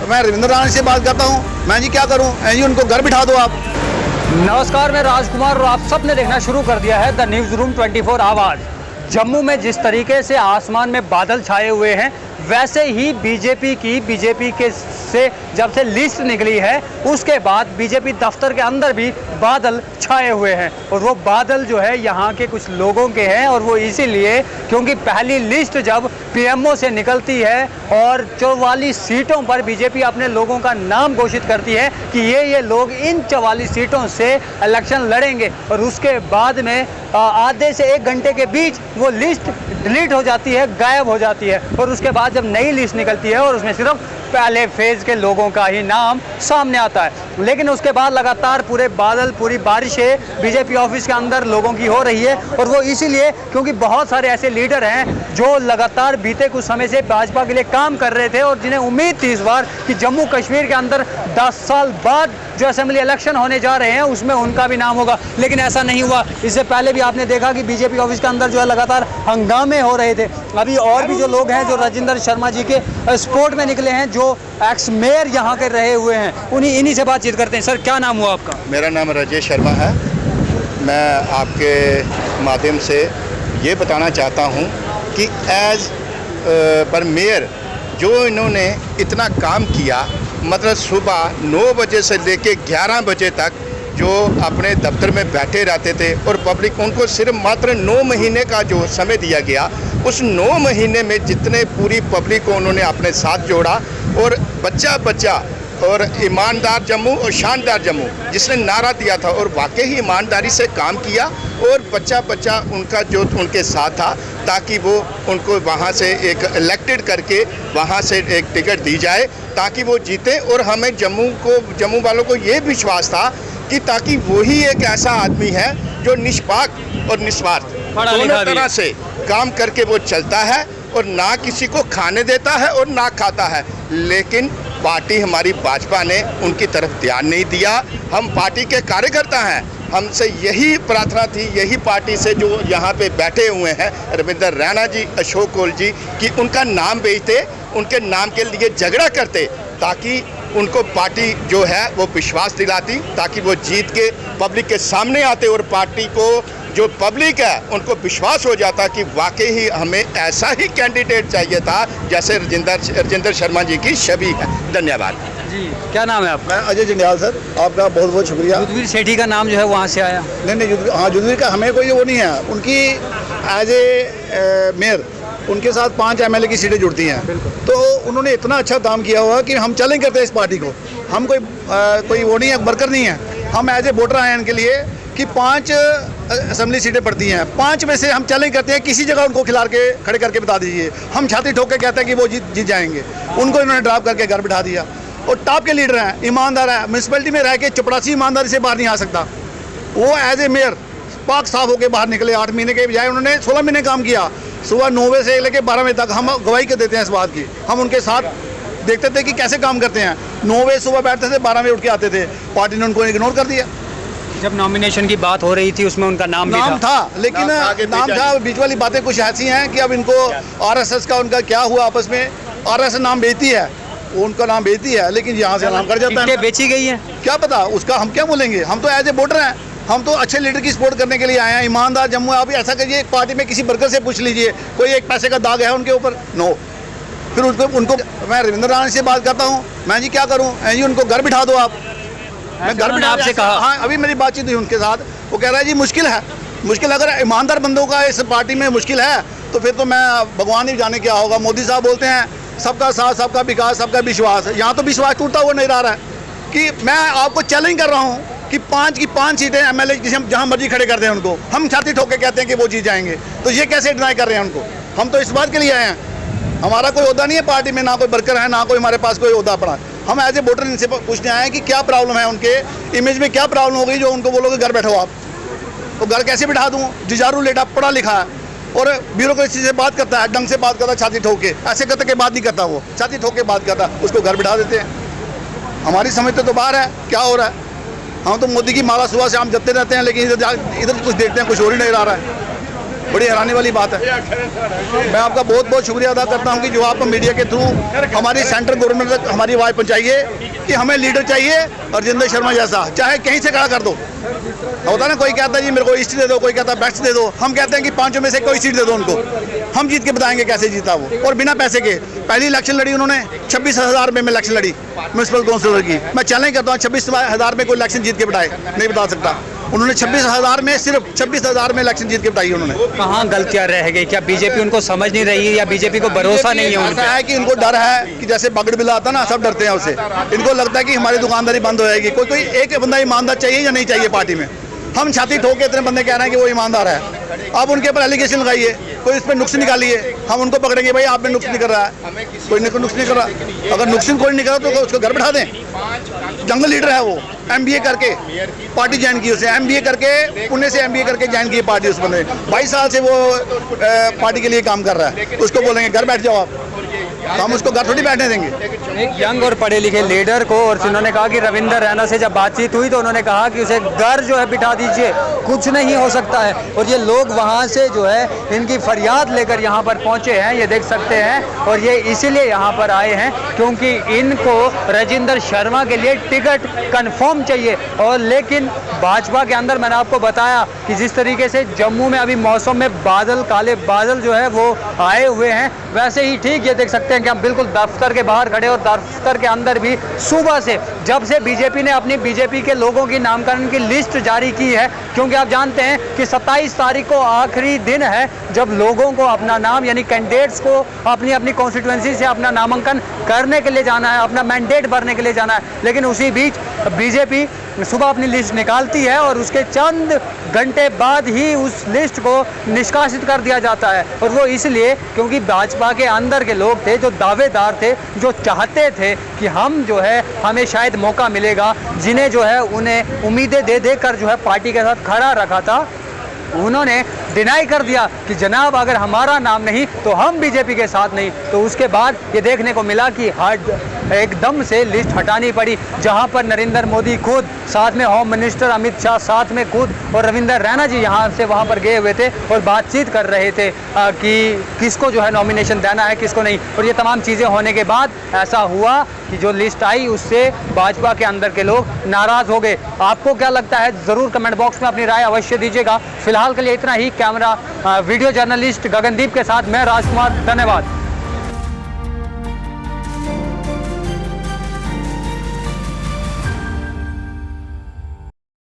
मैं रविंद्र राणा से बात करता हूँ। मैं जी क्या करूँ, जी उनको घर बिठा दो आप। नमस्कार, मैं राजकुमार और आप सब ने देखना शुरू कर दिया है द न्यूज़ रूम 24 आवाज़। जम्मू में जिस तरीके से आसमान में बादल छाए हुए हैं, वैसे ही बीजेपी के से जब से लिस्ट निकली है उसके बाद बीजेपी दफ्तर के अंदर भी बादल छाए हुए हैं। और वो बादल जो है यहाँ के कुछ लोगों के हैं, और वो इसीलिए क्योंकि पहली लिस्ट जब पीएमओ से निकलती है और 44 सीटों पर बीजेपी अपने लोगों का नाम घोषित करती है कि ये लोग इन 44 सीटों से इलेक्शन लड़ेंगे, और उसके बाद में आधे से 1 घंटे के बीच वो लिस्ट डिलीट हो जाती है, गायब हो जाती है। और उसके बाद जब नई लिस्ट निकलती है और उसमें सिर्फ पहले फेज के लोगों का ही नाम सामने आता है। लेकिन उसके बाद लगातार पूरे बादल, पूरी बारिशें बीजेपी ऑफिस के अंदर लोगों की हो रही है, और वो इसीलिए क्योंकि बहुत सारे ऐसे लीडर हैं जो लगातार बीते कुछ समय से भाजपा के लिए काम कर रहे थे और जिन्हें उम्मीद थी इस बार कि जम्मू कश्मीर के अंदर 10 साल बाद जो असेंबली इलेक्शन होने जा रहे हैं उसमें उनका भी नाम होगा, लेकिन ऐसा नहीं हुआ। इससे पहले भी आपने देखा कि बीजेपी ऑफिस के अंदर जो है लगातार हंगामे हो रहे थे। अभी और भी जो लोग हैं जो राजेंद्र शर्मा जी के सपोर्ट में निकले हैं, जो एक्स मेयर यहाँ के रहे हुए हैं, इन्हीं से बातचीत करते हैं। सर, क्या नाम हुआ आपका? मेरा नाम राजेश शर्मा है। मैं आपके माध्यम से ये बताना चाहता हूँ कि एज पर मेयर जो इन्होंने इतना काम किया, मतलब सुबह 9 बजे से लेके 11 बजे तक जो अपने दफ्तर में बैठे रहते थे, और पब्लिक उनको सिर्फ मात्र 9 महीने का जो समय दिया गया, उस 9 महीने में जितने पूरी पब्लिक को उन्होंने अपने साथ जोड़ा, और बच्चा और ईमानदार जम्मू और शानदार जम्मू जिसने नारा दिया था, और वाकई ही ईमानदारी से काम किया, और बच्चा उनका जो उनके साथ था, ताकि वो उनको वहाँ से एक इलेक्टेड करके वहाँ से एक टिकट दी जाए ताकि वो जीते। और हमें जम्मू वालों को ये विश्वास था कि ताकि वही एक ऐसा आदमी है जो निष्पाक और निस्वार्थ दोनों तरह से काम करके वो चलता है, और ना किसी को खाने देता है और ना खाता है। लेकिन पार्टी हमारी भाजपा ने उनकी तरफ ध्यान नहीं दिया। हम पार्टी के कार्यकर्ता हैं, हमसे यही प्रार्थना थी, यही पार्टी से जो यहाँ पे बैठे हुए हैं रविंद्र राणा जी, अशोक कोल जी, कि उनका नाम बेचते, उनके नाम के लिए झगड़ा करते, ताकि उनको पार्टी जो है वो विश्वास दिलाती, ताकि वो जीत के पब्लिक के सामने आते, और पार्टी को जो पब्लिक है उनको विश्वास हो जाता कि वाकई ही हमें ऐसा ही कैंडिडेट चाहिए था जैसे राजेंद्र शर्मा जी की छवि है। धन्यवाद जी। क्या नाम है आपका? मैं अजय जंडियाल सर, आपका बहुत बहुत शुक्रिया। युद्धवीर सेठी का नाम जो है वहाँ से आया? नहीं, युद्धवीर का हमें कोई वो नहीं है। उनकी एज ए मेयर उनके साथ 5 MLA की सीटें जुड़ती हैं, तो उन्होंने इतना अच्छा काम किया हुआ कि हम चैलेंज करते हैं इस पार्टी को। हम कोई वो नहीं है, वर्कर नहीं है, हम एज ए वोटर आए हैं इनके लिए कि 5 असेंबली सीटें पड़ती हैं, 5 में से हम चैलेंज करते हैं किसी जगह उनको खड़े करके बता दीजिए। हम छाती ठोक के कहते हैं कि वो जीत जाएंगे। उनको इन्होंने ड्रॉप करके घर बिठा दिया। और टॉप के लीडर हैं, ईमानदार है, म्यूनसिपैलिटी में रह के चपरासी ईमानदारी से बाहर नहीं आ सकता। वो एज ए मेयर पाक साफ होकर बाहर निकले। 8 महीने के बजाय उन्होंने 16 महीने काम किया। सुबह 9 बजे से लेकर 12 बजे तक हम गवाही के देते हैं इस बात की। हम उनके साथ देखते थे कि कैसे काम करते हैं। 9 बजे सुबह बैठते थे, 12 बजे उठ के आते थे। पार्टी ने उनको इग्नोर कर दिया। जब नॉमिनेशन की बात हो रही थी उसमें उनका नाम था, लेकिन नाम था। बीच वाली बातें कुछ ऐसी हैं कि अब इनको RSS का उनका क्या हुआ आपस में। RSS नाम बेचती है, उनका नाम बेचती है, लेकिन यहाँ से नाम कर जाता है। बेची गई है, क्या पता उसका, हम क्या बोलेंगे। हम तो एज ए वोटर हैं, हम तो अच्छे लीडर की सपोर्ट करने के लिए आए हैं। ईमानदार जम्मू। आप ऐसा करिए, एक पार्टी में किसी वर्कर से पूछ लीजिए, कोई एक पैसे का दाग है उनके ऊपर? नो। फिर उनको मैं रविंद्र राणा से बात करता हूँ। मैं जी क्या करूँ, जी उनको घर बिठा दो आप। मैं घर बिठा आपसे कहा। हाँ, अभी मेरी बातचीत हुई उनके साथ। वो कह रहा है जी मुश्किल है। अगर ईमानदार बंदों का इस पार्टी में मुश्किल है तो फिर तो मैं भगवान ही जाने क्या होगा। मोदी साहब बोलते हैं सबका साथ, सबका विकास, सबका विश्वास। यहाँ तो विश्वास टूटता हुआ नहीं रहा है। कि मैं आपको चैलेंज कर रहा हूँ कि 5 की 5 सीटें MLA की जहाँ मर्जी खड़े कर दें उनको, हम छाती ठोक के कहते हैं कि वो जीत जाएंगे। तो ये कैसे डिनाई कर रहे हैं उनको? हम तो इस बात के लिए आए हैं। हमारा कोई ओहदा नहीं है पार्टी में, ना कोई वर्कर है, ना कोई हमारे पास कोई ओहदा पड़ा। हम एज ए वोटर इनसे पूछने आए हैं कि क्या प्रॉब्लम है, उनके इमेज में क्या प्रॉब्लम हो गई जो उनको बोलोगे घर बैठो आप। तो घर कैसे बिठा दूँ? जुझारू लेटा, पढ़ा लिखा है, और ब्यूरोक्रेसी से बात करता है, ढंग से बात करता है, छाती ठोक के। ऐसे करते के बात नहीं करता, वो छाती ठोक के बात करता, उसको घर बिठा देते हैं। हमारी समझ तो बाहर है क्या हो रहा है। हम तो मोदी की माला सुबह से हम जपते रहते हैं, लेकिन इधर कुछ देखते हैं, कुछ और ही नहीं रहा है। बड़ी हैरानी वाली बात है। मैं आपका बहुत बहुत शुक्रिया अदा करता हूं कि जो आप मीडिया के थ्रू हमारी सेंट्रल गवर्नमेंट तक हमारी आवाज़ पहुंचाइए कि हमें लीडर चाहिए और राजेंद्र शर्मा जैसा, चाहे कहीं से खड़ा कर दो। होता ना, कोई कहता है जी मेरे को ईस्ट दे दो, कोई कहता है वेस्ट दे दो, हम कहते हैं कि पांचों में से कोई सीट दे दो उनको, हम जीत के बताएंगे कैसे जीता वो। और बिना पैसे के पहली इलेक्शन लड़ी उन्होंने 26,000 में इलेक्शन लड़ी म्यूनसिपल काउंसिलर की। मैं चैलेंज करता हूँ 26,000 में कोई इलेक्शन जीत के बिठाए, नहीं बता सकता। उन्होंने 26,000 में, सिर्फ 26,000 में इलेक्शन जीत के बताई उन्होंने। कहाँ गलतियां रह गई? क्या बीजेपी उनको समझ नहीं रही है या बीजेपी को भरोसा नहीं है उन पे? ऐसा है कि इनको डर है कि जैसे बगड़ बिल्ला आता ना, सब डरते हैं उससे। इनको लगता है कि हमारी दुकानदारी बंद हो जाएगी। कोई एक बंदा ईमानदार चाहिए या नहीं चाहिए पार्टी में? हम छाती ठोक के इतने बंदे कह रहे हैं कि वो ईमानदार है। आप उनके ऊपर एलिगेशन लगाइए, कोई इस पर नुक्स निकालिए, हम उनको पकड़ेंगे भाई आप में नुक्स नहीं कर रहा है, कोई नुक्स नहीं कर रहा। अगर नुक्स कोई नहीं कर रहा तो उसको घर बैठा दें। जंगल लीडर है वो, MBA करके पार्टी ज्वाइन की, उसे MBA करके, पुणे से MBA करके ज्वाइन की पार्टी। उस बंदे 22 साल से वो पार्टी के लिए काम कर रहा है। उसको बोलेंगे घर बैठ जाओ आप, तो हम उसको घर थोड़ी बैठने देंगे। एक यंग और पढ़े लिखे लीडर को, और उन्होंने कहा कि रविंदर रैना से जब बातचीत हुई तो उन्होंने कहा कि उसे घर जो है बिठा दीजिए, कुछ नहीं हो सकता है। और ये लोग वहाँ से जो है इनकी फरियाद लेकर यहाँ पर पहुँचे हैं, ये देख सकते हैं। और ये इसीलिए यहाँ पर आए हैं क्योंकि इनको राजेंद्र शर्मा के लिए टिकट कंफर्म चाहिए। और लेकिन भाजपा के अंदर मैंने आपको बताया कि जिस तरीके से जम्मू में अभी मौसम में बादल, काले बादल जो है वो आए हुए हैं, वैसे ही ठीक ये देख सकते हैं कि हम बिल्कुल दफ्तर के बाहर खड़े, और दफ्तर के अंदर भी सुबह से, जब से बीजेपी ने अपनी बीजेपी के लोगों की नामकरण की लिस्ट जारी की है, क्योंकि आप जानते हैं कि 27 तारीख को आखिरी दिन है जब लोगों को अपना नाम, यानी कैंडिडेट्स को अपनी अपनी कॉन्स्टिट्यूएंसी से अपना नामांकन करने के लिए जाना है, अपना मैंडेट भरने के लिए जाना है। लेकिन उसी बीच बीजेपी सुबह अपनी लिस्ट निकालती है और उसके चंद घंटे बाद ही उस लिस्ट को निष्कासित कर दिया जाता है। और वो इसलिए क्योंकि भाजपा के अंदर के लोग थे जो दावेदार थे, जो चाहते थे कि हम जो है हमें शायद मौका मिलेगा, जिन्हें जो है उन्हें उम्मीदें दे देकर जो है पार्टी के साथ खड़ा रखा था, उन्होंने डिनाई कर दिया कि जनाब अगर हमारा नाम नहीं तो हम बीजेपी के साथ नहीं। तो उसके बाद ये देखने को मिला कि एकदम से लिस्ट हटानी पड़ी, जहां पर नरेंद्र मोदी खुद, साथ में होम मिनिस्टर अमित शाह साथ में खुद, और रविंदर रैना जी यहां से वहां पर गए हुए थे और बातचीत कर रहे थे कि किसको जो है नॉमिनेशन देना है, किसको नहीं। और ये तमाम चीज़ें होने के बाद ऐसा हुआ कि जो लिस्ट आई उससे भाजपा के अंदर के लोग नाराज़ हो गए। आपको क्या लगता है ज़रूर कमेंट बॉक्स में अपनी राय अवश्य दीजिएगा। फिलहाल के लिए इतना ही। कैमरा वीडियो जर्नलिस्ट गगनदीप के साथ मैं राजकुमार, धन्यवाद।